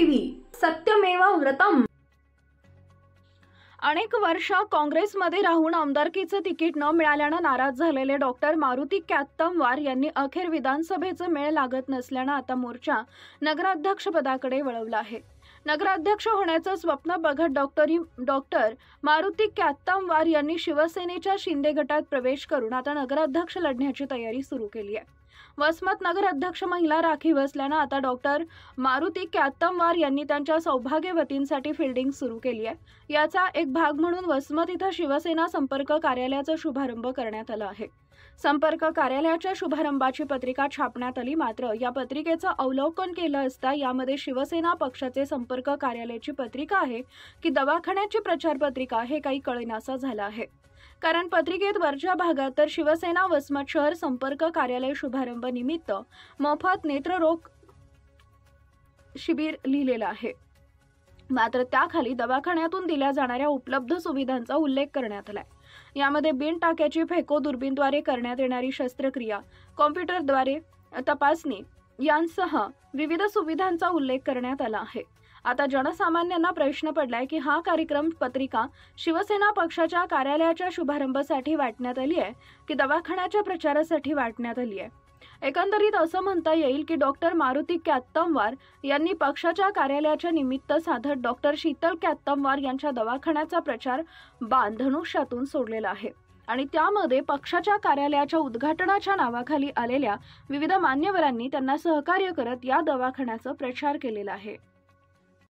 TV सत्यमेव व्रतम। अनेक वर्ष काँग्रेसमध्ये राहून आमदारकीचं तिकीट न मिळाल्यानं नाराज झालेले डॉक्टर मारुती कॅत्तमवार यांनी अखेर विधानसभेचं मेळ लागत नसल्यानं आता मोर्चा नगराध्यक्षपदाकडे वळवला आहे। नगराध्यक्ष होण्याचं स्वप्न बघत डॉक्टर मारुती कॅत्तमवार यांनी शिवसेनेच्या शिंदे गटात प्रवेश करून आता नगराध्यक्ष लढण्याची तयारी सुरू केली आहे। वसमत नगराध्यक्ष महिला राखीव असल्यानं आता डॉक्टर मारुती कॅत्तमवार यांनी त्यांच्या सौभाग्यवतींसाठी फील्डिंग सुरू केली आहे। याचा एक भाग म्हणून वसमत इथं शिवसेना संपर्क कार्यालयाचा शुभारंभ करण्यात आला आहे। संपर्क कार्यालयाच्या शुभारंभाची पत्रिका छापण्यात आली, मात्र या पत्रिकेचं अवलोकन केलं असता यामध्ये शिवसेना पक्षाचे संपर्क कार्यालयाची पत्रिका आहे की दवाखान्याची प्रचार पत्रिका हे काही कळेनासा झालं आहे। कारण पत्रिकेत वरच्या भागात तर शिवसेना वसमत शहर संपर्क कार्यालय शुभारंभ निमित्त मोफत नेत्ररोग शिबिर लिहिलेलं आहे, मात्र त्याखाली दवाखान्यातून दिल्या जाणाऱ्या उपलब्ध सुविधांचा उल्लेख करण्यात आलाय। यामध्ये बिन टाक्याची फेको दुर्बीनद्वारे करण्यात येणारी शस्त्रक्रिया, कॉम्प्युटरद्वारे तपासणी यांसह विविध सुविधांचा उल्लेख करण्यात आला आहे। आता जनसामान्यांना प्रश्न पडलाय की हा कार्यक्रम पत्रिका शिवसेना पक्षाच्या कार्यालयाच्या शुभारंभासाठी वाटण्यात आली आहे की दवाखान्याच्या प्रचारासाठी वाटण्यात आली आहे। एकंदरीत असं म्हणता येईल की डॉक्टर मारुती कॅत्तमवार यांनी पक्षाच्या कार्यालयाच्या निमित्त साधत डॉक्टर शीतल कॅत्तमवार यांच्या दवाखान्याचा प्रचार बाण धनुष्यातून सोडलेला आहे आणि त्यामध्ये पक्षाच्या कार्यालयाच्या उद्घाटनाच्या नावाखाली आलेल्या विविध मान्यवरांनी त्यांना सहकार्य करत या दवाखान्याचा प्रचार केलेला आहे।